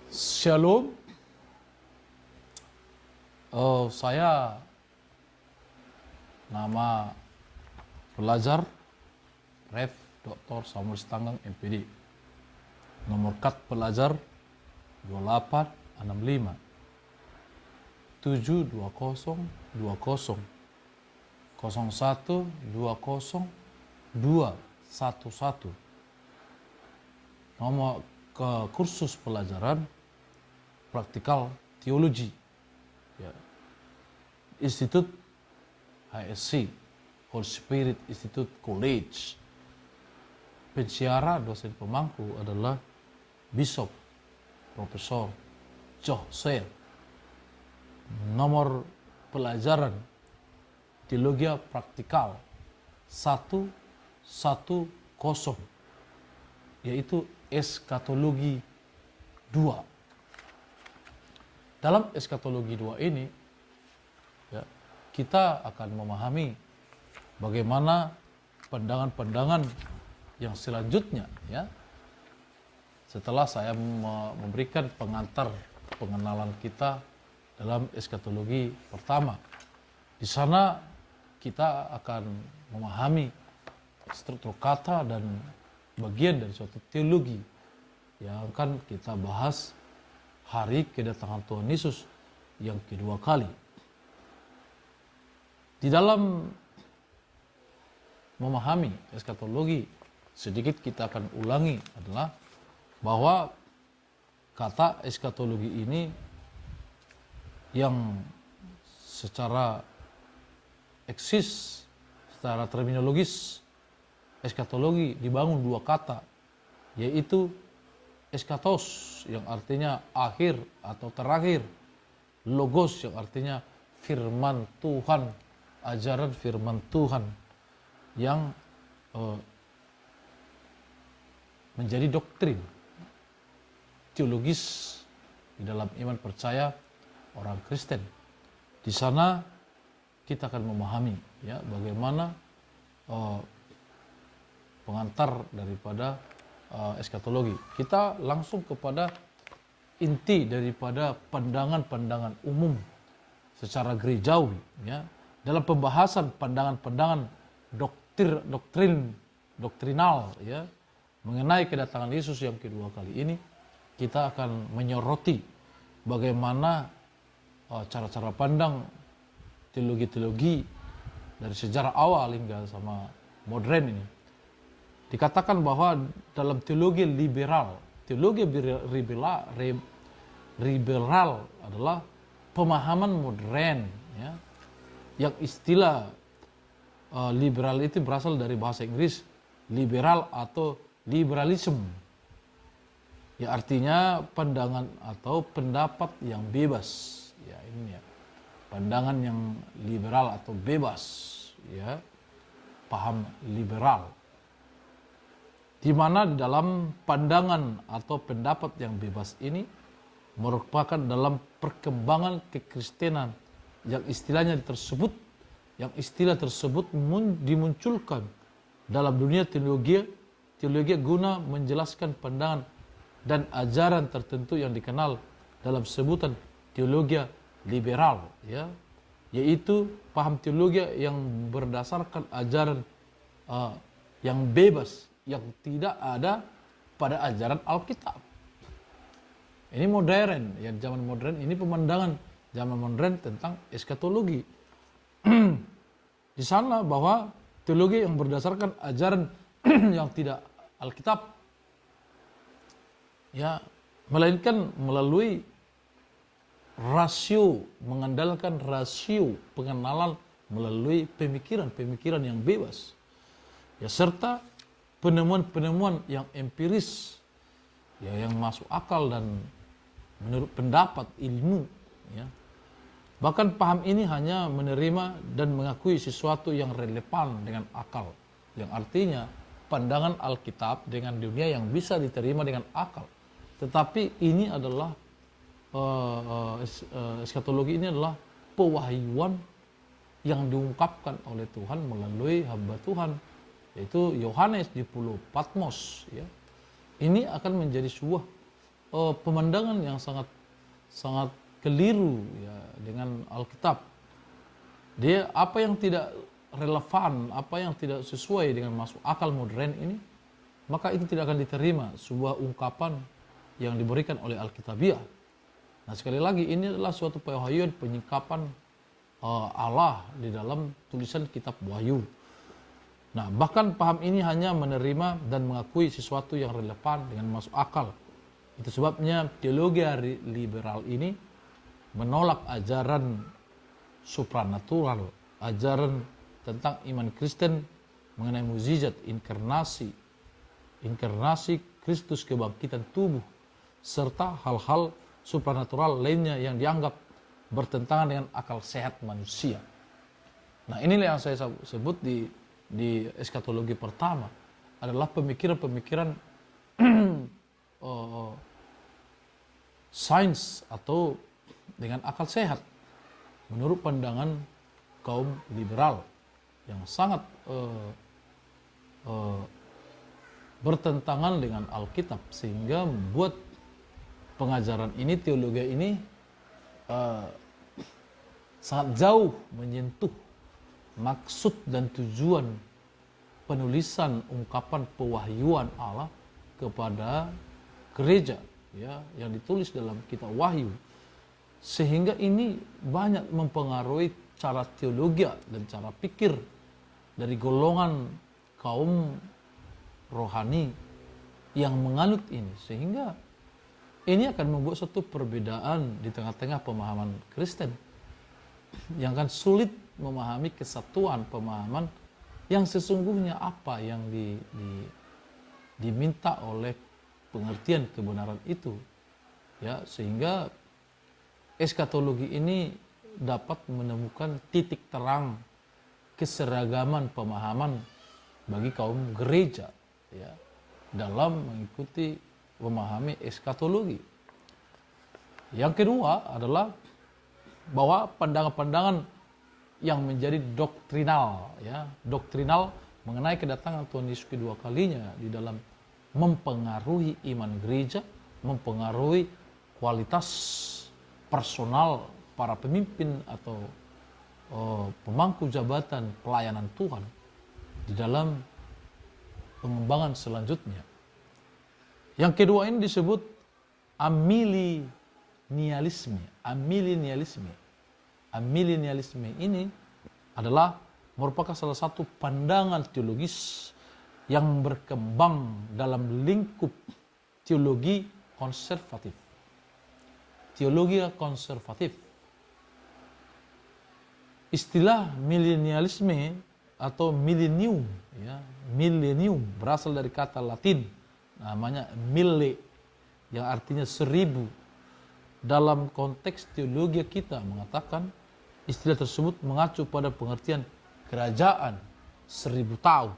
Shalom. Saya nama pelajar Rev. Dr. Samuel Stanggang MPD. Nomor kad pelajar 2865 720 20 01 20 211. Nomor ke kursus pelajaran praktikal teologi, ya. Institut HSC, Holy Spirit Institute College. Pensiara dosen pemangku adalah Bishop Profesor Joh Sel. Nomor pelajaran teologi praktikal 110, yaitu eskatologi 2. Dalam eskatologi 2 ini, ya, kita akan memahami bagaimana pandangan-pandangan yang selanjutnya, ya. Setelah saya memberikan pengantar pengenalan kita dalam eskatologi pertama, di sana kita akan memahami struktur kata dan bagian dari suatu teologi yang akan kita bahas hari kedatangan Tuhan Yesus yang kedua kali. Di dalam memahami eskatologi, sedikit kita akan ulangi adalah bahwa kata eskatologi ini yang secara eksis, secara terminologis, eskatologi dibangun dua kata, yaitu eskatos yang artinya akhir atau terakhir, logos yang artinya firman Tuhan, ajaran firman Tuhan yang menjadi doktrin teologis di dalam iman percaya orang Kristen. Di sana kita akan memahami, ya, bagaimana pengantar daripada eskatologi. Kita langsung kepada inti daripada pandangan-pandangan umum secara gerejawi, ya. Dalam pembahasan pandangan-pandangan doktrinal, ya, mengenai kedatangan Yesus yang kedua kali ini, kita akan menyoroti bagaimana cara-cara pandang teologi-teologi dari sejarah awal hingga sama modern ini. Dikatakan bahwa dalam teologi liberal adalah pemahaman modern, ya, yang istilah liberal itu berasal dari bahasa Inggris liberal atau liberalism, ya, artinya pandangan atau pendapat yang bebas, ya, ini, ya, pandangan yang liberal atau bebas, ya, paham liberal, di mana dalam pandangan atau pendapat yang bebas ini merupakan dalam perkembangan kekristenan yang istilah tersebut dimunculkan dalam dunia teologi guna menjelaskan pandangan dan ajaran tertentu yang dikenal dalam sebutan teologi liberal, ya, yaitu paham teologi yang berdasarkan ajaran yang bebas, yang tidak ada pada ajaran Alkitab. Ini modern, ya, zaman modern ini pemandangan zaman modern tentang eskatologi. Di sana bahwa teologi yang berdasarkan ajaran yang tidak Alkitab, ya, melainkan melalui mengandalkan rasio pengenalan melalui pemikiran yang bebas, ya, serta penemuan-penemuan yang empiris, ya, yang masuk akal dan menurut pendapat ilmu, ya. Bahkan paham ini hanya menerima dan mengakui sesuatu yang relevan dengan akal, yang artinya pandangan Alkitab dengan dunia yang bisa diterima dengan akal. Tetapi ini adalah eskatologi ini adalah pewahyuan yang diungkapkan oleh Tuhan melalui hamba Tuhan, yaitu Yohanes di Pulau Patmos, ya. Ini akan menjadi sebuah pemandangan yang sangat sangat keliru ya dengan Alkitab. Dia apa yang tidak relevan, apa yang tidak sesuai dengan masuk akal modern ini, maka itu tidak akan diterima sebuah ungkapan yang diberikan oleh Alkitabiah. Nah, sekali lagi ini adalah suatu pewahyuan penyingkapan Allah di dalam tulisan kitab Wahyu. Nah, bahkan paham ini hanya menerima dan mengakui sesuatu yang relevan dengan masuk akal. Itu sebabnya teologi liberal ini menolak ajaran supranatural, ajaran tentang iman Kristen mengenai mukjizat, inkarnasi Kristus, kebangkitan tubuh, serta hal-hal supranatural lainnya yang dianggap bertentangan dengan akal sehat manusia. Nah, inilah yang saya sebut di eskatologi pertama adalah pemikiran-pemikiran sains atau dengan akal sehat menurut pandangan kaum liberal yang sangat bertentangan dengan Alkitab, sehingga membuat pengajaran ini, teologi ini sangat jauh menyentuh maksud dan tujuan penulisan ungkapan pewahyuan Allah kepada gereja ya yang ditulis dalam kitab Wahyu, sehingga ini banyak mempengaruhi cara teologi dan cara pikir dari golongan kaum rohani yang menganut ini, sehingga ini akan membuat suatu perbedaan di tengah-tengah pemahaman Kristen yang akan sulit memahami kesatuan pemahaman yang sesungguhnya apa yang diminta oleh pengertian kebenaran itu ya, sehingga eskatologi ini dapat menemukan titik terang keseragaman pemahaman bagi kaum gereja ya dalam mengikuti memahami eskatologi. Yang kedua adalah bahwa pandangan-pandangan yang menjadi doktrinal ya, doktrinal mengenai kedatangan Tuhan Yesus kedua kalinya di dalam mempengaruhi iman gereja, mempengaruhi kualitas personal para pemimpin atau pemangku jabatan pelayanan Tuhan di dalam pengembangan selanjutnya. Yang kedua ini disebut amilenialisme. Amilenialisme ini adalah merupakan salah satu pandangan teologis yang berkembang dalam lingkup teologi konservatif. Teologi konservatif. Istilah milenialisme atau millennium ya, millennium berasal dari kata Latin namanya mille yang artinya 1000. Dalam konteks teologi kita mengatakan istilah tersebut mengacu pada pengertian kerajaan 1000 tahun.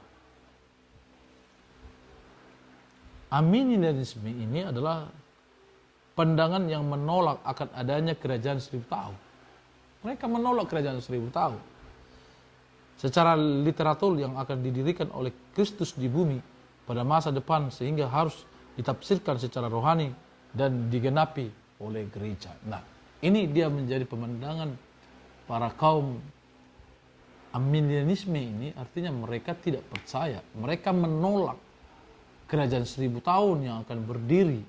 Amilenialisme ini adalah pandangan yang menolak akan adanya kerajaan 1000 tahun. Mereka menolak kerajaan 1000 tahun. Secara literatur yang akan didirikan oleh Kristus di bumi pada masa depan, sehingga harus ditafsirkan secara rohani dan digenapi oleh gereja. Nah, ini dia menjadi pemandangan para kaum amilenialisme ini, artinya mereka tidak percaya, mereka menolak kerajaan 1000 tahun yang akan berdiri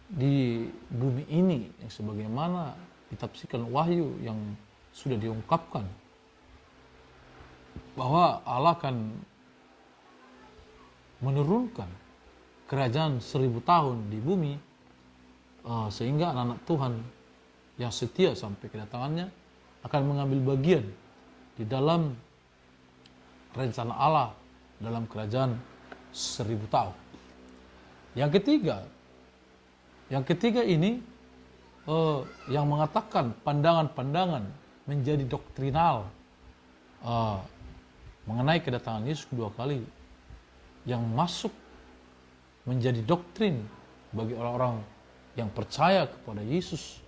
di bumi ini yang sebagaimana ditafsirkan Wahyu yang sudah diungkapkan bahwa Allah akan menurunkan kerajaan 1000 tahun di bumi sehingga anak-anak Tuhan yang setia sampai kedatangannya akan mengambil bagian di dalam rencana Allah dalam kerajaan 1000 tahun. Yang ketiga ini yang mengatakan pandangan-pandangan menjadi doktrinal mengenai kedatangan Yesus kedua kali yang masuk menjadi doktrin bagi orang-orang yang percaya kepada Yesus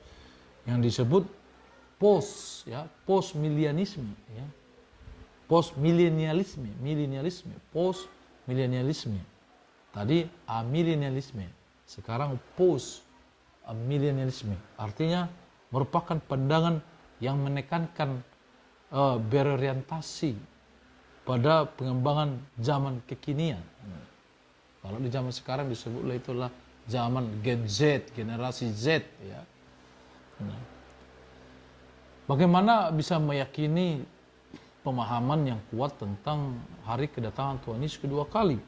yang disebut postmilenialisme ya. Postmilenialisme. Tadi amilenialisme. sekarang post milenialisme. Artinya merupakan pandangan yang menekankan berorientasi pada pengembangan zaman kekinian. Kalau di zaman sekarang disebutlah itulah zaman Gen Z, generasi Z, ya. Bagaimana bisa meyakini pemahaman yang kuat tentang hari kedatangan Tuhan Yesus kedua kali?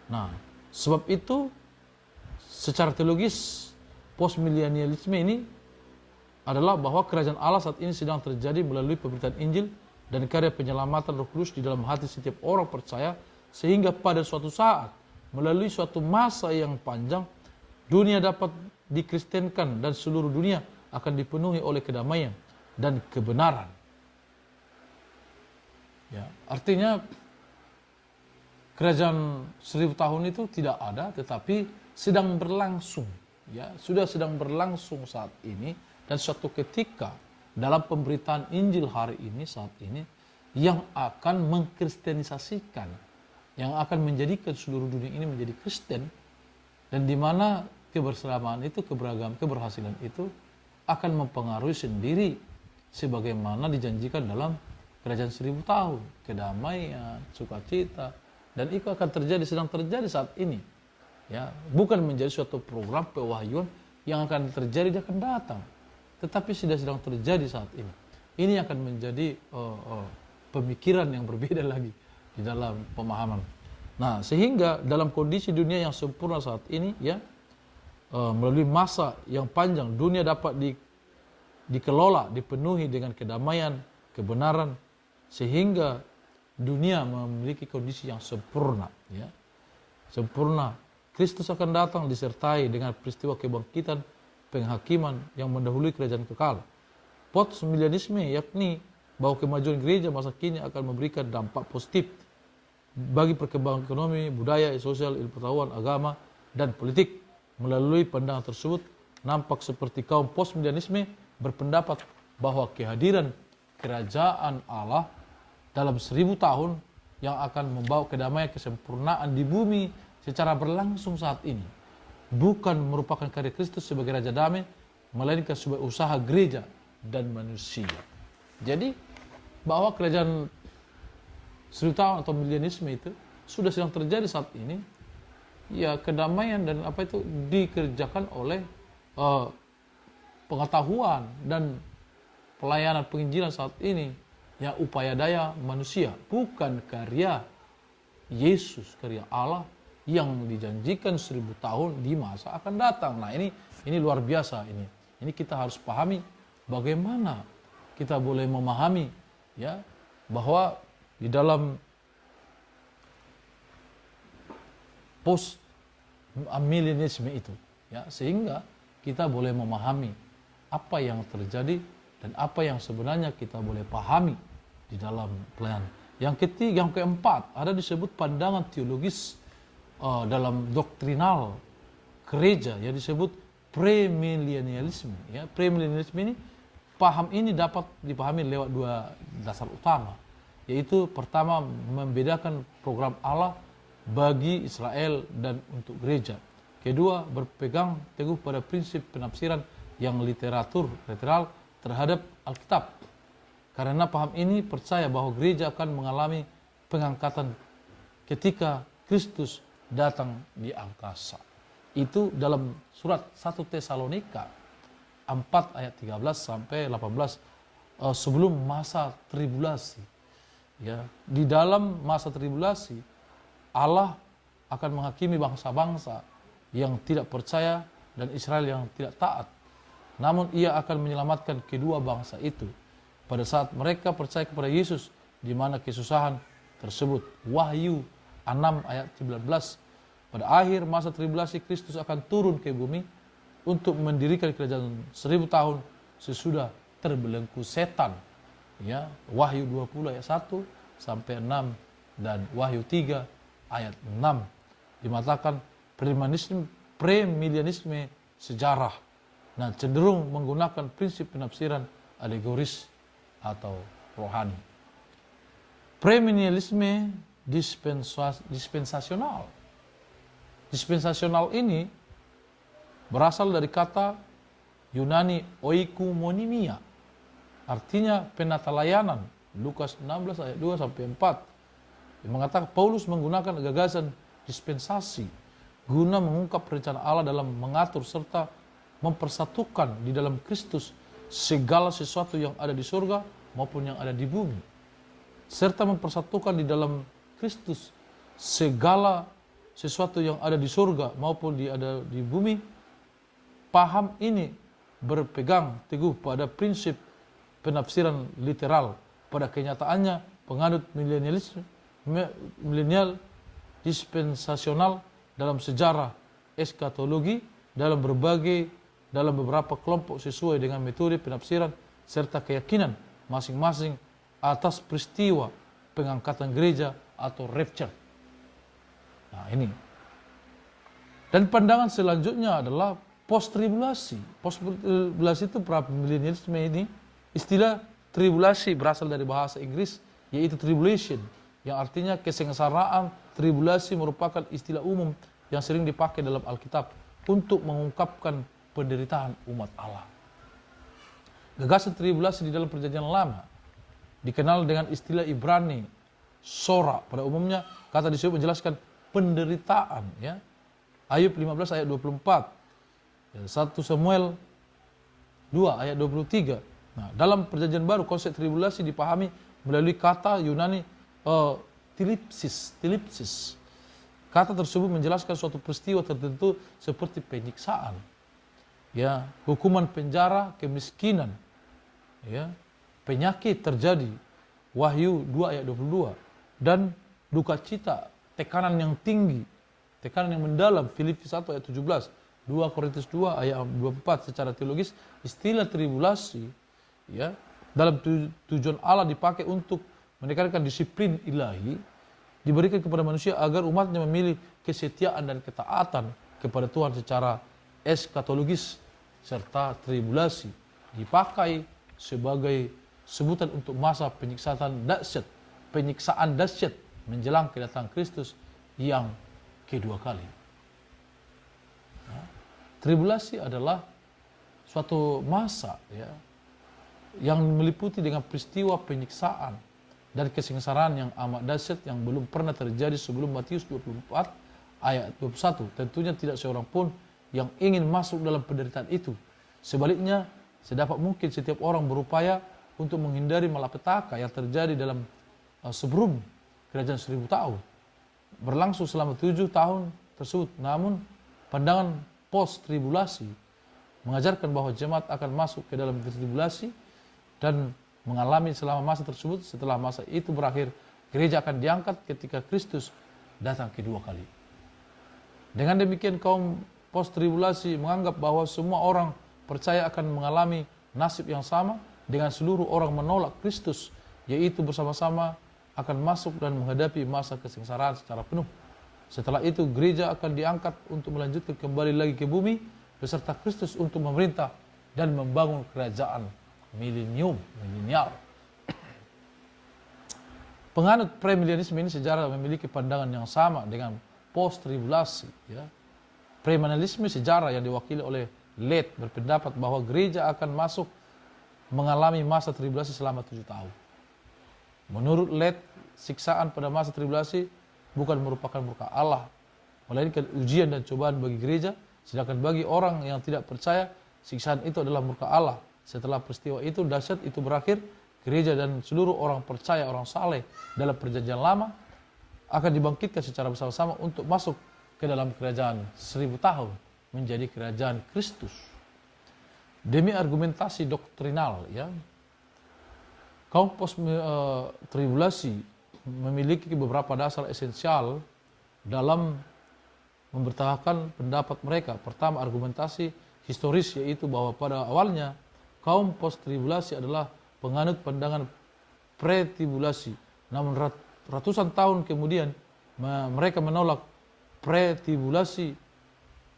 Nah, sebab itu secara teologis postmilenialisme ini adalah bahwa kerajaan Allah saat ini sedang terjadi melalui pemberitaan Injil dan karya penyelamatan Roh Kudus di dalam hati setiap orang percaya, sehingga pada suatu saat melalui suatu masa yang panjang dunia dapat dikristenkan dan seluruh dunia akan dipenuhi oleh kedamaian dan kebenaran. Ya, artinya kerajaan 1000 tahun itu tidak ada, tetapi sedang berlangsung. Ya, sudah sedang berlangsung saat ini, dan suatu ketika dalam pemberitaan Injil hari ini saat ini yang akan mengkristenisasikan, yang akan menjadikan seluruh dunia ini menjadi Kristen, dan di mana kebersamaan itu, keberagaman, keberhasilan itu akan mempengaruhi sendiri sebagaimana dijanjikan dalam kerajaan 1000 tahun, kedamaian, sukacita, dan itu akan terjadi, sedang terjadi saat ini. Ya, bukan menjadi suatu program pewahyuan yang akan terjadi di akan datang, tetapi sudah sedang terjadi saat ini. Ini akan menjadi pemikiran yang berbeda lagi di dalam pemahaman. Nah, sehingga dalam kondisi dunia yang sempurna saat ini, ya, melalui masa yang panjang dunia dapat dikelola, dipenuhi dengan kedamaian, kebenaran, sehingga dunia memiliki kondisi yang sempurna, ya. Sempurna. Kristus akan datang disertai dengan peristiwa kebangkitan, penghakiman yang mendahului kerajaan kekal. Postmilenialisme yakni bahwa kemajuan gereja masa kini akan memberikan dampak positif bagi perkembangan ekonomi, budaya, sosial, ilmu pengetahuan, agama, dan politik. Melalui pandangan tersebut, nampak seperti kaum postmilenialisme berpendapat bahwa kehadiran kerajaan Allah dalam 1000 tahun yang akan membawa kedamaian, kesempurnaan di bumi secara berlangsung saat ini bukan merupakan karya Kristus sebagai Raja Damai, melainkan sebagai usaha gereja dan manusia. Jadi bahwa kerajaan 1000 tahun atau milenialisme itu sudah sedang terjadi saat ini, ya, kedamaian dan apa itu dikerjakan oleh pengetahuan dan pelayanan penginjilan saat ini, ya, upaya daya manusia, bukan karya Yesus, karya Allah yang dijanjikan 1000 tahun di masa akan datang. Nah, ini luar biasa ini. Ini kita harus pahami bagaimana kita boleh memahami, ya, bahwa di dalam post milenialisme itu, ya, sehingga kita boleh memahami apa yang terjadi dan apa yang sebenarnya kita boleh pahami di dalam pelayanan. Yang ketiga, yang keempat, ada disebut pandangan teologis dalam doktrinal gereja yang disebut premilenialisme. Ya, premilenialisme ini, paham ini dapat dipahami lewat dua dasar utama, yaitu pertama membedakan program Allah bagi Israel dan untuk gereja. Kedua, berpegang teguh pada prinsip penafsiran yang literal terhadap Alkitab. Karena paham ini percaya bahwa gereja akan mengalami pengangkatan ketika Kristus datang di angkasa. Itu dalam surat 1 Tesalonika 4 ayat 13 sampai 18, sebelum masa tribulasi. Ya, di dalam masa tribulasi Allah akan menghakimi bangsa-bangsa yang tidak percaya dan Israel yang tidak taat. Namun ia akan menyelamatkan kedua bangsa itu pada saat mereka percaya kepada Yesus, di mana kesusahan tersebut. Wahyu 6 ayat 19. Pada akhir masa tribulasi Kristus akan turun ke bumi untuk mendirikan kerajaan 1000 tahun sesudah terbelenggu setan. Ya, Wahyu 20 ayat 1 sampai 6 dan Wahyu 3 ayat 6 dimatakan premilenialisme sejarah. Nah, cenderung menggunakan prinsip penafsiran alegoris atau rohani. Premilenialisme dispensasional. Dispensasional ini berasal dari kata Yunani oikomonimia, artinya penata layanan. Lukas 16 ayat 2 sampai 4 yang mengatakan Paulus menggunakan gagasan dispensasi guna mengungkap rencana Allah dalam mengatur serta mempersatukan di dalam Kristus segala sesuatu yang ada di surga maupun yang ada di bumi, serta mempersatukan di dalam Kristus segala sesuatu yang ada di surga maupun ada di bumi. Paham ini berpegang teguh pada prinsip penafsiran literal. Pada kenyataannya, penganut milenial dispensasional dalam sejarah eskatologi dalam beberapa kelompok sesuai dengan metode penafsiran serta keyakinan masing-masing atas peristiwa pengangkatan gereja atau rapture. Nah, ini. Dan pandangan selanjutnya adalah post-tribulasi. Post-tribulasi itu milenialisme ini, istilah tribulasi berasal dari bahasa Inggris, yaitu tribulation, yang artinya kesengsaraan. Tribulasi merupakan istilah umum yang sering dipakai dalam Alkitab untuk mengungkapkan penderitaan umat Allah. Gagasan tribulasi di dalam Perjanjian Lama dikenal dengan istilah Ibrani sora. Pada umumnya kata disebut menjelaskan penderitaan, ya. Ayub 15 ayat 24, 1 Samuel 2 ayat 23. Nah, dalam Perjanjian Baru konsep tribulasi dipahami melalui kata Yunani tilipsis. Kata tersebut menjelaskan suatu peristiwa tertentu seperti penyiksaan, ya, hukuman penjara, kemiskinan, ya, penyakit terjadi, Wahyu 2 ayat 22, dan duka cita, tekanan yang tinggi, tekanan yang mendalam, Filipi 1 ayat 17, 2 Korintus 2 ayat 24. Secara teologis, istilah tribulasi, ya, dalam tujuan Allah dipakai untuk menekankan disiplin ilahi diberikan kepada manusia agar umatnya memilih kesetiaan dan ketaatan kepada Tuhan secara eskatologis, serta tribulasi dipakai sebagai sebutan untuk masa penyiksaan dahsyat menjelang kedatangan Kristus yang kedua kali. Tribulasi adalah suatu masa, ya, yang meliputi dengan peristiwa penyiksaan dan kesengsaraan yang amat dahsyat yang belum pernah terjadi sebelum Matius 24 ayat 21. Tentunya tidak seorang pun yang ingin masuk dalam penderitaan itu. Sebaliknya, sedapat mungkin setiap orang berupaya untuk menghindari malapetaka yang terjadi dalam sebelum kerajaan 1000 tahun. Berlangsung selama 7 tahun tersebut. Namun, pandangan post-tribulasi mengajarkan bahwa jemaat akan masuk ke dalam tribulasi dan mengalami selama masa tersebut. Setelah masa itu berakhir, gereja akan diangkat ketika Kristus datang kedua kali. Dengan demikian, kaum post-tribulasi menganggap bahwa semua orang percaya akan mengalami nasib yang sama dengan seluruh orang menolak Kristus, yaitu bersama-sama akan masuk dan menghadapi masa kesengsaraan secara penuh. Setelah itu, gereja akan diangkat untuk melanjutkan kembali lagi ke bumi beserta Kristus untuk memerintah dan membangun kerajaan milenial. Penganut premilenialisme ini sejarah memiliki pandangan yang sama dengan post-tribulasi, ya. Premilenialisme sejarah yang diwakili oleh Led berpendapat bahwa gereja akan masuk mengalami masa tribulasi selama 7 tahun. Menurut Led, siksaan pada masa tribulasi bukan merupakan murka Allah, melainkan ujian dan cobaan bagi gereja, sedangkan bagi orang yang tidak percaya, siksaan itu adalah murka Allah. Setelah peristiwa itu dahsyat itu berakhir, gereja dan seluruh orang percaya, orang saleh dalam Perjanjian Lama akan dibangkitkan secara bersama-sama untuk masuk ke dalam kerajaan 1000 tahun menjadi kerajaan Kristus. Demi argumentasi doktrinal, ya, kaum post-tribulasi memiliki beberapa dasar esensial dalam membertahankan pendapat mereka. Pertama, argumentasi historis, yaitu bahwa pada awalnya kaum post-tribulasi adalah penganut pandangan pre-tribulasi. Namun ratusan tahun kemudian mereka menolak pre-tribulasi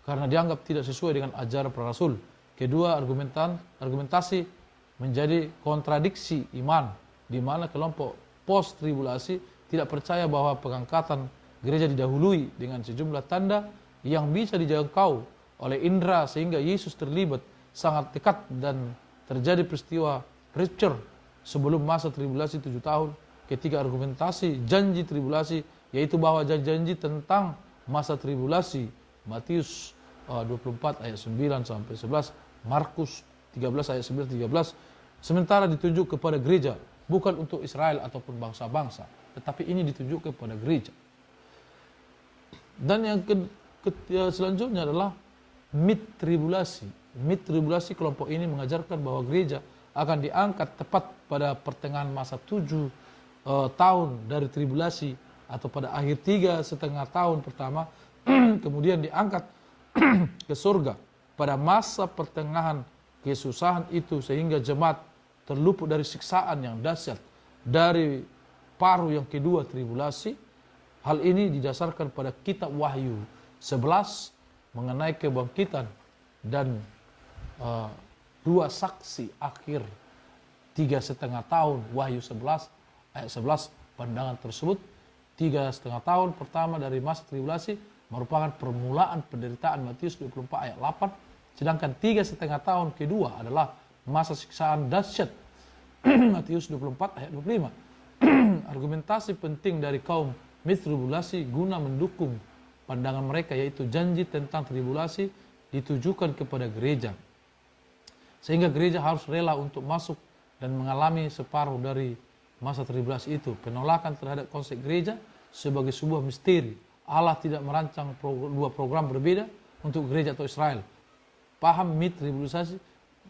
karena dianggap tidak sesuai dengan ajaran para rasul. Kedua, argumentasi menjadi kontradiksi iman, di mana kelompok post-tribulasi tidak percaya bahwa pengangkatan gereja didahului dengan sejumlah tanda yang bisa dijangkau oleh indera sehingga Yesus terlibat sangat dekat dan terjadi peristiwa rapture sebelum masa tribulasi 7 tahun. Ketika argumentasi janji tribulasi, yaitu bahwa janji tentang masa tribulasi, Matius 24 ayat 9 sampai 11, Markus 13 ayat 9 13, sementara ditunjuk kepada gereja, bukan untuk Israel ataupun bangsa-bangsa, tetapi ini ditunjuk kepada gereja. Dan yang selanjutnya adalah mid tribulasi. Mid tribulasi, kelompok ini mengajarkan bahwa gereja akan diangkat tepat pada pertengahan masa 7 tahun dari tribulasi, atau pada akhir 3,5 tahun pertama, kemudian diangkat ke surga pada masa pertengahan kesusahan itu, sehingga jemaat terluput dari siksaan yang dahsyat dari paruh yang kedua tribulasi. Hal ini didasarkan pada kitab Wahyu 11 mengenai kebangkitan dan 2 saksi akhir 3,5 tahun. Wahyu 11 ayat 11, pandangan tersebut 3,5 tahun pertama dari masa tribulasi merupakan permulaan penderitaan, Matius 24 ayat 8, sedangkan 3,5 tahun kedua adalah masa siksaan dahsyat, Matius 24 ayat 25. Argumentasi penting dari kaum mid tribulasi guna mendukung pandangan mereka, yaitu janji tentang tribulasi ditujukan kepada gereja, sehingga gereja harus rela untuk masuk dan mengalami separuh dari masa tribulasi itu. Penolakan terhadap konsep gereja sebagai sebuah misteri. Allah tidak merancang dua program berbeda untuk gereja atau Israel. Paham mid tribulasi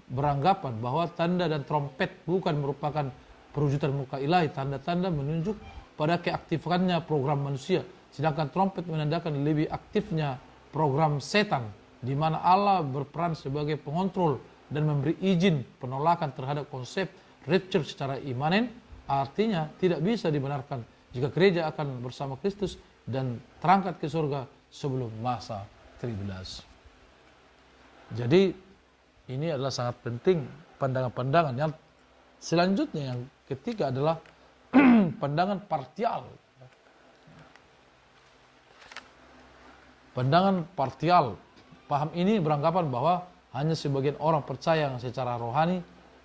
beranggapan bahwa tanda dan trompet bukan merupakan perwujudan muka ilahi. Tanda-tanda menunjuk pada keaktifannya program manusia, sedangkan trompet menandakan lebih aktifnya program setan, di mana Allah berperan sebagai pengontrol dan memberi izin. Penolakan terhadap konsep rapture secara imanen artinya tidak bisa dibenarkan jika gereja akan bersama Kristus dan terangkat ke surga sebelum masa tribulasi. Jadi ini adalah sangat penting pandangan-pandangan. Yang selanjutnya, yang ketiga adalah pandangan parsial. Pandangan parsial. Paham ini beranggapan bahwa hanya sebagian orang percaya yang secara rohani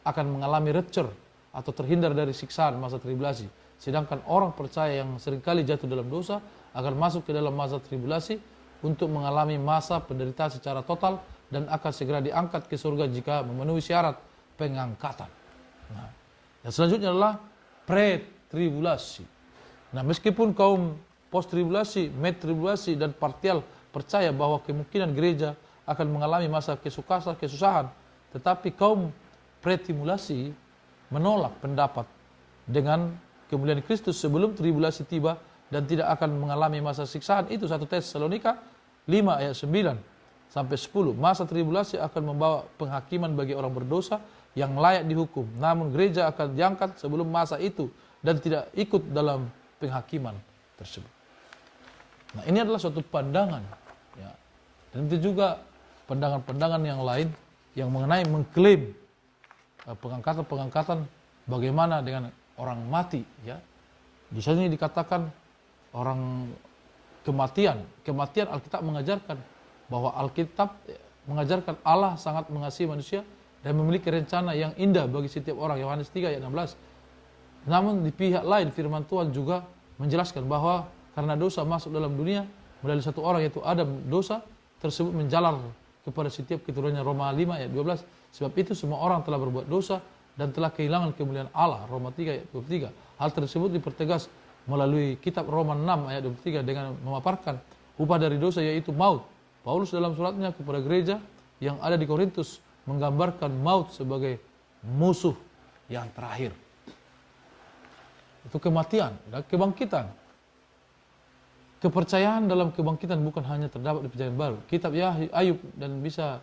akan mengalami rapture atau terhindar dari siksaan masa tribulasi, sedangkan orang percaya yang seringkali jatuh dalam dosa akan masuk ke dalam masa tribulasi untuk mengalami masa penderitaan secara total dan akan segera diangkat ke surga jika memenuhi syarat pengangkatan. Nah, yang selanjutnya adalah pre-tribulasi. Nah, meskipun kaum post-tribulasi, mid-tribulasi, dan parsial percaya bahwa kemungkinan gereja akan mengalami masa kesusahan, tetapi kaum pre-tribulasi menolak pendapat dengan kemuliaan Kristus sebelum tribulasi tiba dan tidak akan mengalami masa siksaan itu. 1 Tesalonika 5 ayat 9 sampai 10. Masa tribulasi akan membawa penghakiman bagi orang berdosa yang layak dihukum, namun gereja akan diangkat sebelum masa itu dan tidak ikut dalam penghakiman tersebut. Nah, ini adalah suatu pandangan, ya. Dan itu juga pandangan-pandangan yang lain yang mengenai mengklaim pengangkatan bagaimana dengan orang mati, ya. Di sini dikatakan orang kematian. Alkitab mengajarkan bahwa Alkitab mengajarkan Allah sangat mengasihi manusia dan memiliki rencana yang indah bagi setiap orang. Yohanes 3 ayat 16. Namun di pihak lain firman Tuhan juga menjelaskan bahwa karena dosa masuk dalam dunia melalui satu orang, yaitu Adam, dosa tersebut menjalar kepada setiap keturunannya. Roma 5 ayat 12. Sebab itu semua orang telah berbuat dosa dan telah kehilangan kemuliaan Allah. Roma 3 ayat 23. Hal tersebut dipertegas melalui kitab Roma 6 ayat 23 dengan memaparkan upah dari dosa yaitu maut. Paulus dalam suratnya kepada gereja yang ada di Korintus menggambarkan maut sebagai musuh yang terakhir. Itu kematian dan kebangkitan. Kepercayaan dalam kebangkitan bukan hanya terdapat di Perjanjian Baru. Kitab Ayub dan bisa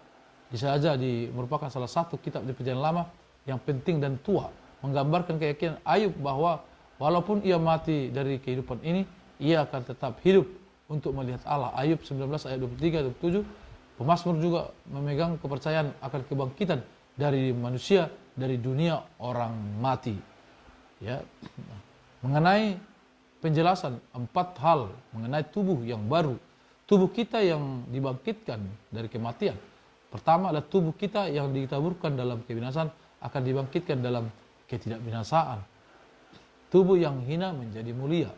saja merupakan salah satu kitab di Perjanjian Lama yang penting dan tua, menggambarkan keyakinan Ayub bahwa walaupun ia mati dari kehidupan ini, ia akan tetap hidup untuk melihat Allah. Ayub 19 ayat 23-27. Pemazmur juga memegang kepercayaan akan kebangkitan dari manusia dari dunia orang mati. Ya, mengenai penjelasan 4 hal mengenai tubuh yang baru tubuh kita yang dibangkitkan dari kematian. Pertama adalah tubuh kita yang ditaburkan dalam kebinasaan akan dibangkitkan dalam ketidakbinasaan. Tubuh yang hina menjadi mulia.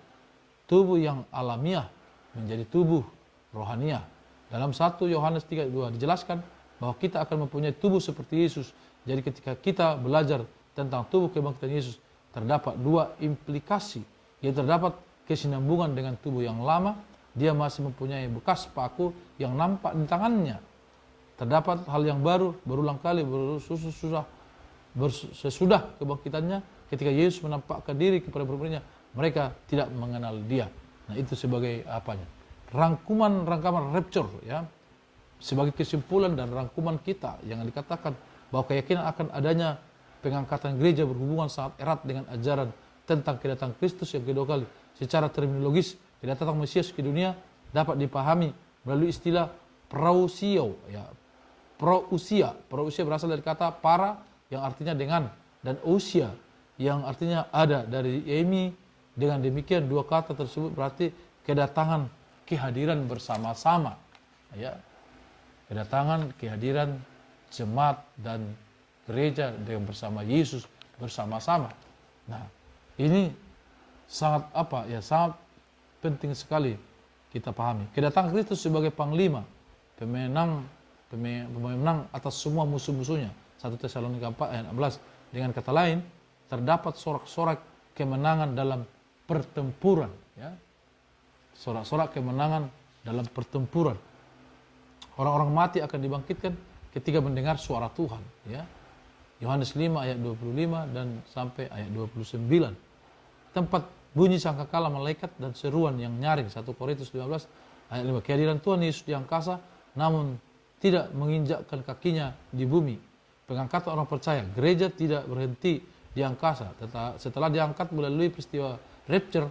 Tubuh yang alamiah menjadi tubuh rohaniah. Dalam 1 Yohanes 3:2 dijelaskan bahwa kita akan mempunyai tubuh seperti Yesus. Jadi ketika kita belajar tentang tubuh kebangkitan Yesus, terdapat 2 implikasi. Yaitu terdapat kesinambungan dengan tubuh yang lama, dia masih mempunyai bekas paku yang nampak di tangannya. Terdapat hal yang baru, berulang kali, sesudah kebangkitannya, ketika Yesus menampakkan diri kepada murid-muridnya, mereka tidak mengenal dia. Nah, itu sebagai apanya? Rangkuman rapture, ya. Sebagai kesimpulan dan rangkuman kita yang dikatakan bahwa keyakinan akan adanya pengangkatan gereja berhubungan sangat erat dengan ajaran tentang kedatangan Kristus yang kedua kali. Secara terminologis, kedatangan Mesias ke dunia dapat dipahami melalui istilah parousia, ya. Parousia berasal dari kata para yang artinya dengan, dan usia yang artinya ada dari Emi. Dengan demikian 2 kata tersebut berarti kedatangan kehadiran bersama-sama, ya. Kedatangan kehadiran jemaat dan gereja dengan bersama Yesus bersama-sama. Nah, ini sangat sangat penting sekali kita pahami. Kedatangan Kristus sebagai panglima, pemenang atas semua musuh-musuhnya. 1 Tesalonika 4 ayat 16. Dengan kata lain, terdapat sorak-sorak kemenangan dalam pertempuran, ya. Sorak-sorak kemenangan dalam pertempuran. Orang-orang mati akan dibangkitkan ketika mendengar suara Tuhan, ya. Yohanes 5 ayat 25 dan sampai ayat 29. Tempat bunyi sangkakala malaikat dan seruan yang nyaring. 1 Korintus 15 ayat 5. Kehadiran Tuhan Yesus di angkasa namun tidak menginjakkan kakinya di bumi. Pengangkatan orang percaya, gereja tidak berhenti di angkasa. Setelah diangkat melalui peristiwa rapture,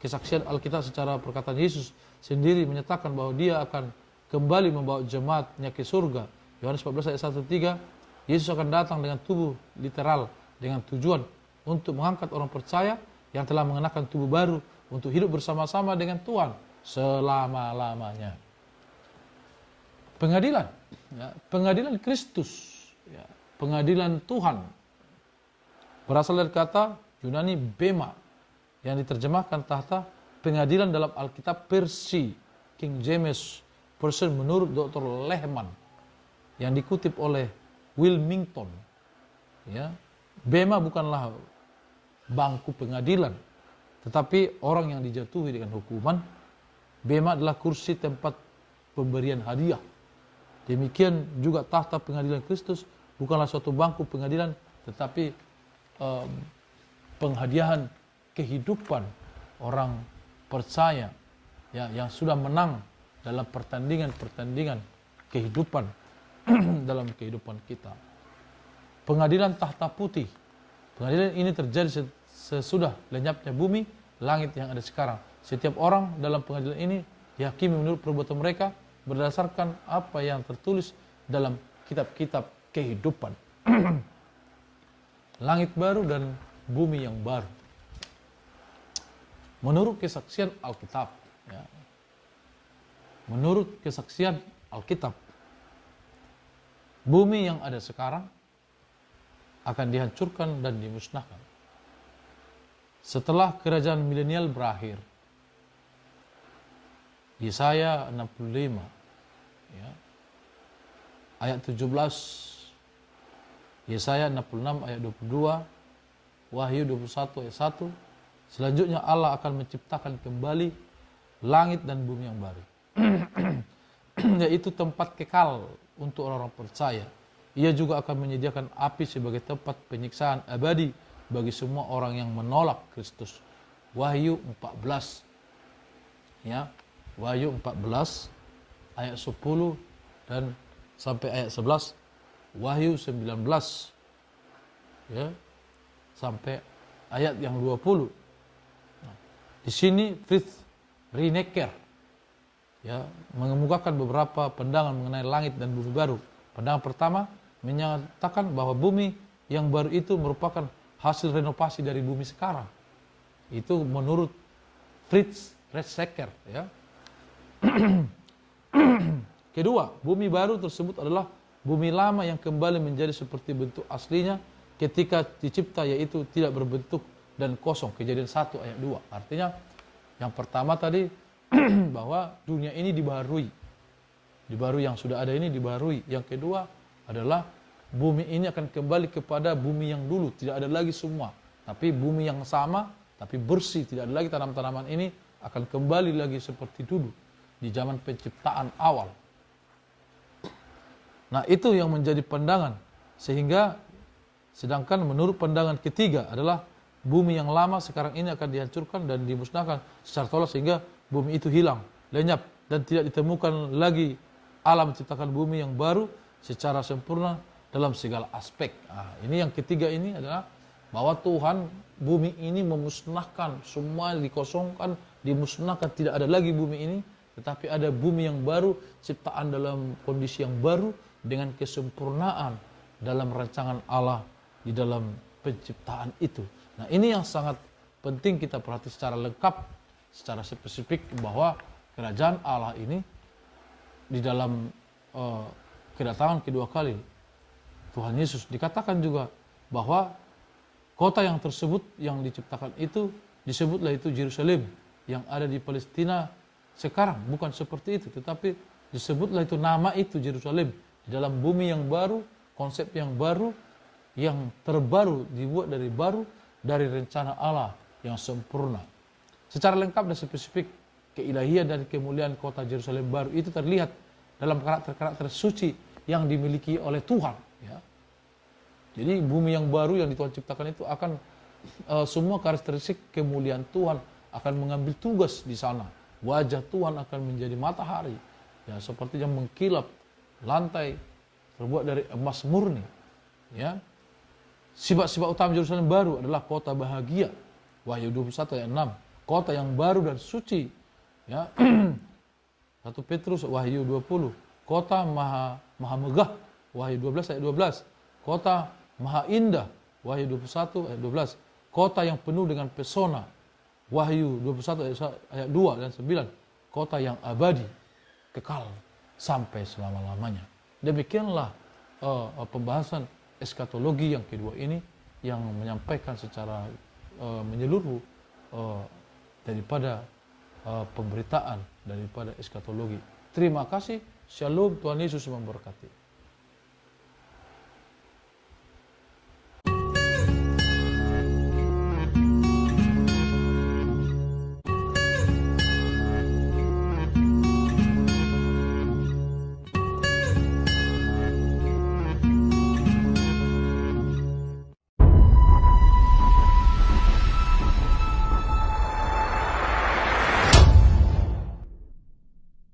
kesaksian Alkitab secara perkataan Yesus sendiri menyatakan bahwa dia akan kembali membawa jemaatnya ke surga. Yohanes 14 ayat 1-3, Yesus akan datang dengan tubuh literal dengan tujuan untuk mengangkat orang percaya yang telah mengenakan tubuh baru untuk hidup bersama-sama dengan Tuhan selama-lamanya. Pengadilan, ya, pengadilan Kristus, ya, pengadilan Tuhan berasal dari kata Yunani bema yang diterjemahkan tahta pengadilan dalam Alkitab versi King James Version menurut Dr. Lehman yang dikutip oleh Wilmington, ya. Bema bukanlah bangku pengadilan, tetapi orang yang dijatuhi dengan hukuman. Bema adalah kursi tempat pemberian hadiah. Demikian juga tahta pengadilan Kristus bukanlah suatu bangku pengadilan, tetapi penghadiahan kehidupan orang percaya, ya, yang sudah menang dalam pertandingan kehidupan dalam kehidupan kita. Pengadilan tahta putih. Pengadilan ini terjadi sesudah lenyapnya bumi, langit yang ada sekarang. Setiap orang dalam pengadilan ini dihakimi menurut perbuatan mereka berdasarkan apa yang tertulis dalam kitab-kitab kehidupan. Langit baru dan bumi yang baru. Menurut kesaksian Alkitab, ya. Menurut kesaksian Alkitab, bumi yang ada sekarang akan dihancurkan dan dimusnahkan setelah kerajaan milenial berakhir. Yesaya 65, ya, ayat 17, Yesaya 66 ayat 22, Wahyu 21 ayat 1. Selanjutnya Allah akan menciptakan kembali langit dan bumi yang baru. Yaitu tempat kekal untuk orang-orang percaya. Ia juga akan menyediakan api sebagai tempat penyiksaan abadi bagi semua orang yang menolak Kristus. Wahyu 14, ya. Wahyu 14 ayat 10 dan sampai ayat 11. Wahyu 19, ya, sampai ayat yang 20. Nah, di sini Fritz Rinecker, ya, mengemukakan beberapa pandangan mengenai langit dan bumi baru. Pandangan pertama menyatakan bahwa bumi yang baru itu merupakan hasil renovasi dari bumi sekarang. Itu menurut Fritz Rinecker, ya. Kedua, bumi baru tersebut adalah bumi lama yang kembali menjadi seperti bentuk aslinya ketika dicipta, yaitu tidak berbentuk dan kosong. Kejadian 1 ayat 2. Artinya yang pertama tadi bahwa dunia ini dibaharui. Dibaharui, yang sudah ada ini dibaharui. Yang kedua adalah bumi ini akan kembali kepada bumi yang dulu, tidak ada lagi semua. Tapi bumi yang sama, tapi bersih, tidak ada lagi tanaman-tanaman ini, akan kembali lagi seperti dulu di zaman penciptaan awal. Nah, itu yang menjadi pandangan. Sehingga sedangkan menurut pandangan ketiga adalah bumi yang lama sekarang ini akan dihancurkan dan dimusnahkan secara total, sehingga bumi itu hilang, lenyap, dan tidak ditemukan lagi Allah menciptakan bumi yang baru secara sempurna dalam segala aspek. Nah, ini yang ketiga ini adalah bahwa Tuhan bumi ini memusnahkan, semua dikosongkan, dimusnahkan, tidak ada lagi bumi ini, tetapi ada bumi yang baru, ciptaan dalam kondisi yang baru, dengan kesempurnaan dalam rancangan Allah di dalam penciptaan itu. Nah, ini yang sangat penting kita perhati secara lengkap, secara spesifik, bahwa kerajaan Allah ini di dalam kedatangan kedua kali Tuhan Yesus, dikatakan juga bahwa kota yang tersebut yang diciptakan itu disebutlah itu Yerusalem yang ada di Palestina sekarang. Bukan seperti itu, tetapi disebutlah itu nama itu Yerusalem di dalam bumi yang baru, konsep yang baru, yang terbaru, dibuat dari baru, dari rencana Allah yang sempurna. Secara lengkap dan spesifik, keilahian dan kemuliaan kota Yerusalem baru itu terlihat dalam karakter-karakter suci yang dimiliki oleh Tuhan. Ya. Jadi bumi yang baru yang Tuhan ciptakan itu akan semua karakteristik kemuliaan Tuhan akan mengambil tugas di sana. Wajah Tuhan akan menjadi matahari, ya, sepertinya mengkilap. Lantai terbuat dari emas murni. Ya. Sifat-sifat utama Yerusalem baru adalah kota bahagia. Wahyu 21 ayat 6. Kota yang baru dan suci. Ya. 1 Petrus Wahyu 20. Kota maha megah. Wahyu 12 ayat 12. Kota maha indah. Wahyu 21 ayat 12. Kota yang penuh dengan pesona. Wahyu 21 ayat 2 dan 9. Kota yang abadi, kekal sampai selama-lamanya. Demikianlah pembahasan eskatologi yang kedua ini, yang menyampaikan secara menyeluruh daripada pemberitaan daripada eskatologi. Terima kasih. Shalom. Tuhan Yesus memberkati.